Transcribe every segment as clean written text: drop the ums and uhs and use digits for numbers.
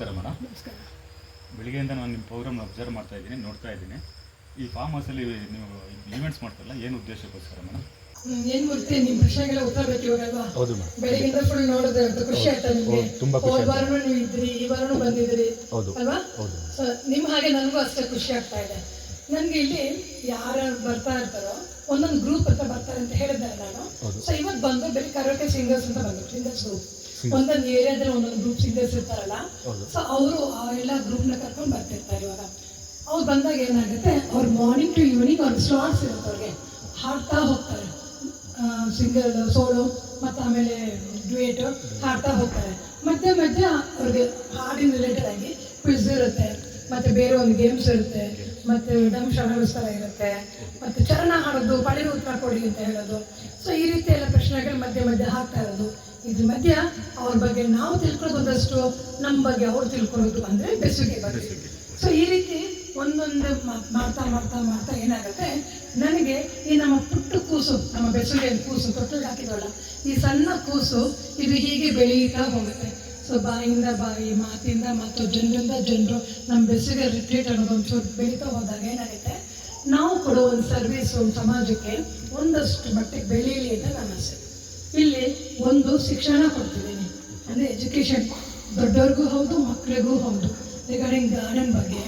ನಮಸ್ಕಾರ ಮೇಡಮ್. ನಮಸ್ಕಾರ. ಬೆಳಿಗ್ಗೆಯಿಂದ ನಾನು ನಿಮ್ಮ ಪ್ರೋಗ್ರಾಮ್ನ ಅಬ್ಸರ್ವ್ ಮಾಡ್ತಾ ಇದ್ದೀನಿ, ನೋಡ್ತಾ ಇದ್ದೀನಿ. ಈ ಫಾರ್ಮ್ ಹೌಸಲ್ಲಿ ನೀವು ಈವೆಂಟ್ಸ್ ಮಾಡ್ತಾರಲ್ಲ, ಏನು ಉದ್ದೇಶಕ್ಕೋಸ್ಕರ ಮೇಡಮ್? ಏನು ಗೊತ್ತೇ, ನಿಮ್ಮ ಪ್ರಶ್ನೆಗೆಲ್ಲ ಉತ್ತರ ಬೇಕು ಇವಾಗಲ್ವಾ? ಹೌದು ಮೇಡಮ್. ಬೆಳಗ್ಗೆಯಿಂದ ಫುಲ್ ನೋಡಿದ್ರೆ ಅಂತ ಖುಷಿ ಆಯ್ತಾ ನಿಮಗೆ? ತುಂಬ ಖುಷಿ. ವಾರನೂ ನೀವು ಇದ್ರಿ, ಈ ವಾರನೂ ಬಂದಿದ್ರಿ ಅಲ್ವಾ? ಹೌದು. ನಿಮ್ಮ ಹಾಗೆ ನನಗೂ ಅಷ್ಟೇ ಖುಷಿ ಆಗ್ತಾ ಇದೆ. ನನಗೆ ಇಲ್ಲಿ ಯಾರು ಬರ್ತಾ ಇರ್ತಾರೋ ಒಂದೊಂದು ಗ್ರೂಪ್ ಅಂತ ಬರ್ತಾರೆ ಅಂತ ಹೇಳಿದ್ದಾರೆ ನಾನು. ಸೊ ಇವತ್ತು ಬಂದು ಬರೀ ಕರೋಕೆ ಸಿಂಗರ್ಸ್ ಅಂತ ಬಂದರು, ಸಿಂಗರ್ಸ್ ಗ್ರೂಪ್. ಒಂದೊಂದು ಏರಿಯಾದಲ್ಲಿ ಒಂದೊಂದು ಗ್ರೂಪ್ ಸಿಂಗರ್ಸ್ ಇರ್ತಾರಲ್ಲ, ಸೊ ಅವರು ಎಲ್ಲ ಗ್ರೂಪ್ನ ಕರ್ಕೊಂಡು ಬರ್ತಿರ್ತಾರೆ. ಇವಾಗ ಅವ್ರು ಬಂದಾಗ ಏನಾಗುತ್ತೆ, ಅವ್ರು ಮಾರ್ನಿಂಗ್ ಟು ಈವ್ನಿಂಗ್ ಅವ್ರ ಸ್ಲಾಟ್ಸ್ ಇರುತ್ತೆ, ಅವ್ರಿಗೆ ಹಾಡ್ತಾ ಹೋಗ್ತಾರೆ. ಸಿಂಗಲ್, ಸೋಲೋ ಮತ್ತು ಆಮೇಲೆ ಡ್ಯೂಯೇಟು ಹಾಡ್ತಾ ಹೋಗ್ತಾರೆ. ಮಧ್ಯೆ ಮಧ್ಯೆ ಅವ್ರಿಗೆ ಹಾಡಿನ ರಿಲೇಟೆಡ್ ಆಗಿ ಕ್ವಿಜ್ ಇರುತ್ತೆ, ಮತ್ತು ಬೇರೆ ಒಂದು ಗೇಮ್ಸ್ ಇರುತ್ತೆ, ಮತ್ತು ದಂಶಾನಗೋಸ್ಕರ ಇರುತ್ತೆ, ಮತ್ತು ಚರಣ ಹಾಡೋದು, ಪಳಿಗೆ ಉತ್ತರ ಕೊಡಿ ಅಂತ ಹೇಳೋದು. ಸೊ ಈ ರೀತಿ ಎಲ್ಲ ಪ್ರಶ್ನೆಗಳು ಮಧ್ಯೆ ಮಧ್ಯೆ ಹಾಕ್ತಾ ಇರೋದು. ಇದ್ರ ಮಧ್ಯ ಅವ್ರ ಬಗ್ಗೆ ನಾವು ತಿಳ್ಕೊಳ್ಳೋದಷ್ಟು ನಮ್ಮ ಬಗ್ಗೆ ಅವ್ರು ತಿಳ್ಕೊಳ್ಳೋದು ಅಂದರೆ ಬೆಸುಗೆ ಬಗ್ಗೆ. ಸೊ ಈ ರೀತಿ ಒಂದೊಂದು ಮಾಡ್ತಾ ಮಾಡ್ತಾ ಮಾಡ್ತಾ ಏನಾಗುತ್ತೆ, ನನಗೆ ಈ ನಮ್ಮ ಪುಟ್ಟ ಕೂಸು, ನಮ್ಮ ಬೆಸುಗೆ ಕೂಸು ತೊಟ್ಟಲು ಹಾಕಿದವಲ್ಲ, ಈ ಸಣ್ಣ ಕೂಸು ಇದು ಹೀಗೆ ಬೆಳೀತಾ ಹೋಗುತ್ತೆ. ಸೊ ಬಾಯಿಂದ ಬಾಯಿ, ಮಾತಿಂದ ಮಾತು, ಜನರಿಂದ ಜನರು ನಮ್ಮ ಬೆಸುಗೆ ರಿಟ್ರೀಟ್ ಅನ್ನೋದು ಒಂಚೂರು ಬೆಳೀತಾ ಹೋದಾಗ ಏನಾಗುತ್ತೆ, ನಾವು ಕೊಡೋ ಒಂದು ಸರ್ವಿಸು ಸಮಾಜಕ್ಕೆ ಒಂದಷ್ಟು ಮಟ್ಟಿಗೆ ಬೆಳೀಲಿ ಅಂತ ನನ್ನ ಆಸೆ. ಇಲ್ಲಿ ಒಂದು ಶಿಕ್ಷಣ ಕೊಡ್ತಿದ್ದೀನಿ, ಅಂದರೆ ಎಜುಕೇಷನ್, ದೊಡ್ಡವ್ರಿಗೂ ಹೌದು ಮಕ್ಕಳಿಗೂ ಹೌದು. ರಿಗಾರ್ಡಿಂಗ್ ಗಾರ್ಡನ್ ಬಗ್ಗೆ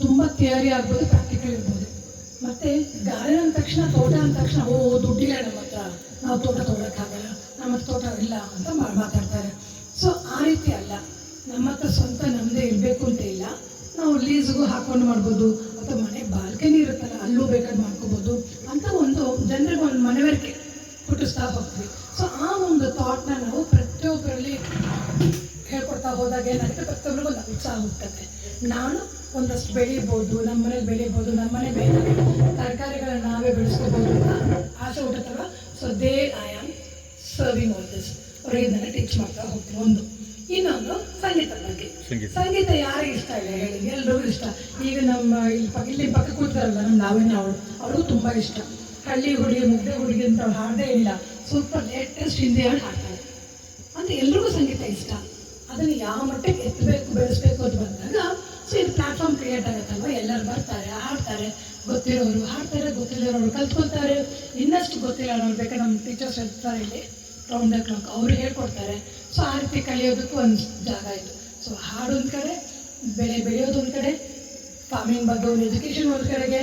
ತುಂಬ ಥಿಯರಿ ಆಗ್ಬೋದು, ಪ್ರಾಕ್ಟಿಕಲ್ ಇರ್ಬೋದು. ಮತ್ತು ಗಾರ್ಡನ್ ಅಂದ ತಕ್ಷಣ, ತೋಟ ಅಂದ ತಕ್ಷಣ ದುಡ್ಡಿಲ್ಲ ನಮ್ಮ ಹತ್ರ, ನಾವು ತೋಟ ತೊಗೊಳಕ್ಕಾಗಲ್ಲ, ನಮ್ಮ ಹತ್ರ ತೋಟ ಇಲ್ಲ ಅಂತ ಮಾತಾಡ್ತಾರೆ. ಸೊ ಆ ರೀತಿ ಅಲ್ಲ, ನಮ್ಮ ಹತ್ರ ಸ್ವಂತ ನಮ್ಮದೇ ಇರಬೇಕು ಅಂತ ಇಲ್ಲ. ನಾವು ಲೀಸ್ಗೂ ಹಾಕೊಂಡು ಮಾಡ್ಬೋದು, ಅಥವಾ ಮನೆ ಬಾಲ್ಕನಿ ಇರುತ್ತಲ್ಲ ಅಲ್ಲೂ ಬೇಕಾದ್ರೆ ಮಾಡ್ಕೋಬೋದು ಅಂತ ಒಂದು ಜನರಿಗೆ ಒಂದು ಮನವರಿಕೆ ಹುಟ್ಟಿಸ್ತಾ ಹೋಗ್ತೀವಿ. ಸೊ ಆ ಒಂದು ಥಾಟ್ನ ನಾವು ಪ್ರತಿಯೊಬ್ಬರಲ್ಲಿ ಹೇಳ್ಕೊಡ್ತಾ ಹೋದಾಗ ಏನಾಗುತ್ತೆ, ಪ್ರತಿಯೊಬ್ಬರಿಗೂ ಒಂದು ಉತ್ಸಾಹ ಹುಟ್ಟುತ್ತೆ. ನಾನು ಒಂದಷ್ಟು ಬೆಳಿಬೋದು, ನಮ್ಮ ಮನೇಲಿ ಬೆಳಿಬೋದು, ನಮ್ಮ ಮನೆ ಬೇಕಾಗಿ ತರಕಾರಿಗಳನ್ನ ನಾವೇ ಬೆಳೆಸ್ಕೋಬೋದು ಅಂತ ಆಸೆ ಹುಟ್ಟುತ್ತಲ್ಲ. So I am serving all this, ಅವ್ರಿಗೆ ಇದನ್ನು ಟೀಚ್ ಮಾಡ್ತಾ ಹೋಗ್ತೀವಿ. ಒಂದು ಇನ್ನೊಂದು ಸಂಗೀತದ ಬಗ್ಗೆ. ಸಂಗೀತ ಯಾರಿಗೆ ಇಷ್ಟ ಇಲ್ಲ ಹೇಳಿ? ಎಲ್ರಿಗೂ ಇಷ್ಟ. ಈಗ ನಮ್ಮ ಇಲ್ಲಿ ಪಕ್ಕ ಕೂತಾರಲ್ಲ ನಮ್ಮ ನಾವೇನೇ, ಅವಳು ತುಂಬ ಇಷ್ಟ. ಹಳ್ಳಿ ಹುಡುಗಿ, ಮುಗ್ದೆ ಹುಡುಗಿ ಅಂತ ಅವ್ಳು ಹಾಡದೇ ಇಲ್ಲ, ಸೂಪರ್ ಲೇಟೆಸ್ಟ್ ಹಿಂದಿ ಹಾಡು ಹಾಡ್ತಾರೆ ಅಂತ ಎಲ್ರಿಗೂ ಸಂಗೀತ ಇಷ್ಟ. ಅದನ್ನು ಯಾವ ಮಟ್ಟಕ್ಕೆ ಎತ್ತಬೇಕು, ಬೆಳೆಸ್ಬೇಕು ಅಂತ ಬಂದಾಗ ಸೊ ಇದು ಪ್ಲ್ಯಾಟ್ಫಾರ್ಮ್ ಕ್ರಿಯೇಟ್ ಆಗುತ್ತಲ್ವ, ಎಲ್ಲರೂ ಬರ್ತಾರೆ, ಹಾಡ್ತಾರೆ, ಗೊತ್ತಿರೋರು ಹಾಡ್ತಾರೆ, ಗೊತ್ತಿರೋರು ಕಲ್ತ್ಕೊಳ್ತಾರೆ, ಇನ್ನಷ್ಟು ಗೊತ್ತಿರೋರು ಬೇಕಾದ್ರೆ ನಮ್ಮ ಟೀಚರ್ಸ್ ಇರ್ತಾರೆ ಇಲ್ಲಿ ರೌಂಡ್ ದ ಕ್ಲಾಕ್, ಅವರು ಹೇಳ್ಕೊಡ್ತಾರೆ. ಸೊ ಆ ರೀತಿ ಕಲಿಯೋದಕ್ಕೂ ಒಂದು ಜಾಗ ಇದು. ಸೊ ಹಾಡು ಒಂದು ಕಡೆ, ಬೆಳೆಯೋದು ಒಂದು ಕಡೆ, ಫಾರ್ಮಿಂಗ್ ಬಗ್ಗೆ ಒಂದು ಎಜುಕೇಷನ್ ಒಂದು ಕಡೆಗೆ,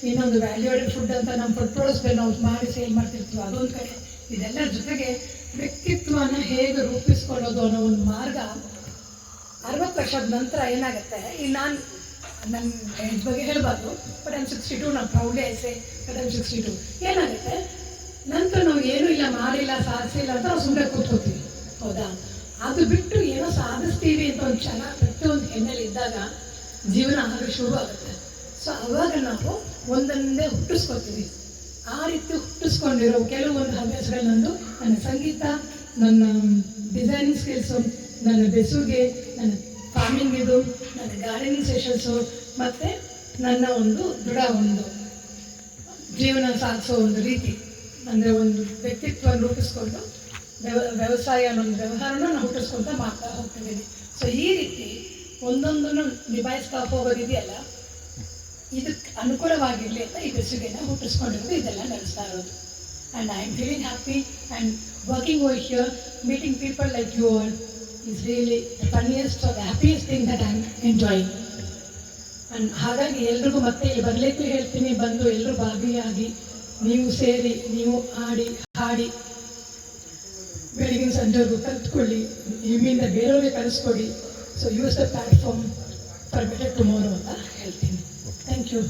ಇನ್ನೊಂದು ವ್ಯಾಲ್ಯೂಯೆಡ್ ಫುಡ್ ಅಂತ ನಮ್ಮ ಫುಡ್ ಪ್ರಾಡಕ್ಟ್ಸ್ ನಾವು ಮಾಡಿ ಸೇಲ್ ಮಾಡ್ತಿರ್ತೀವಿ ಅದೊಂದು ಕಡೆ. ಇದೆಲ್ಲರ ಜೊತೆಗೆ ವ್ಯಕ್ತಿತ್ವನ ಹೇಗೆ ರೂಪಿಸ್ಕೊಳ್ಳೋದು ಅನ್ನೋ ಒಂದು ಮಾರ್ಗ. 60 ವರ್ಷದ ನಂತರ ಏನಾಗುತ್ತೆ, ಈಗ ನನ್ನ ಏಜ್ ಬಗ್ಗೆ ಹೇಳಬಾರ್ದು, ಬಟ್ ಐಮ್ 62, ನಾನು ಪ್ರೌಡ್ಲಿ ಐಸೆ ಬಟ್ ಐಮ್ 62. ಏನಾಗುತ್ತೆ, ನಂತರ ನಾವು ಏನೂ ಇಲ್ಲ, ಮಾಡಿಲ್ಲ, ಸಾಧಿಸಿಲ್ಲ ಅಂತ ನಾವು ಸುಮ್ಮನೆ ಕೂತ್ಕೋತೀವಿ, ಹೌದಾ? ಅದು ಬಿಟ್ಟು ಏನೋ ಸಾಧಿಸ್ತೀವಿ ಅಂತ ಒಂದು ಕ್ಷಣ ಪ್ರತಿಯೊಂದು ಹೆಣ್ಣಲ್ಲಿ ಇದ್ದಾಗ ಜೀವನ ಆಗ ಶುರು ಆಗುತ್ತೆ. ಸೊ ಅವಾಗ ನಾವು ಒಂದೊಂದೇ ಹುಟ್ಟಿಸ್ಕೊತೀವಿ. ಆ ರೀತಿ ಹುಟ್ಟಿಸ್ಕೊಂಡಿರೋ ಕೆಲವೊಂದು ಹವ್ಯಾಸಗಳು ನಂದು, ನನ್ನ ಸಂಗೀತ, ನನ್ನ ಡಿಸೈನಿಂಗ್ ಸ್ಕಿಲ್ಸು, ನನ್ನ ಬೆಸುಗೆ, ನನ್ನ ಫಾರ್ಮಿಂಗ್ ಇದು, ನನ್ನ ಗಾರ್ಡನಿಂಗ್ ಸೆಷನ್ಸು, ಮತ್ತು ನನ್ನ ಒಂದು ದೃಢ ಒಂದು ಜೀವನ ಸಾಗಿಸೋ ಒಂದು ರೀತಿ, ಅಂದರೆ ಒಂದು ವ್ಯಕ್ತಿತ್ವ ರೂಪಿಸ್ಕೊಂಡು ವ್ಯವಸಾಯ ಅನ್ನೋ ವ್ಯವಹಾರನ ನಾವು ಹುಟ್ಟಿಸ್ಕೊಳ್ತಾ ಮಾಡ್ತಾ ಹೋಗ್ತಿದ್ದೀನಿ. ಸೊ ಈ ರೀತಿ ಒಂದೊಂದನ್ನು ನಿಭಾಯಿಸ್ತಾ ಹೋಗೋದಿದೆಯಲ್ಲ, ಇದಕ್ಕೆ ಅನುಕೂಲವಾಗಿರಲಿ ಅಂತ ಈ ಬೆಸುಗೆನ ಹುಟ್ಟಿಸ್ಕೊಂಡಿರೋದು, ಇದೆಲ್ಲ ನಡೆಸ್ತಾ ಇರೋದು. And I am feeling happy and working over here, meeting people like you all is really the funniest or the happiest thing that I am enjoying. And ಹಾಗಾಗಿ ಎಲ್ರಿಗೂ ಮತ್ತೆ ಇಲ್ಲಿ ಬರಲಿಕ್ಕೂ ಹೇಳ್ತೀನಿ, ಬಂದು ಎಲ್ಲರೂ ಭಾಗಿಯಾಗಿ ನೀವು ಸೇರಿ, ನೀವು ಹಾಡಿ ಬೆಳಗಿನ ಸಂಜೆವರೆಗೂ ಕಲ್ತ್ಕೊಳ್ಳಿ, ನಿಮ್ಮಿಂದ ಬೇರೆಯವ್ರಿಗೆ ಕಲಿಸ್ಕೊಡಿ. So use the platform for better tomorrow ಅಂತ ಹೇಳ್ತೀನಿ. Thank you.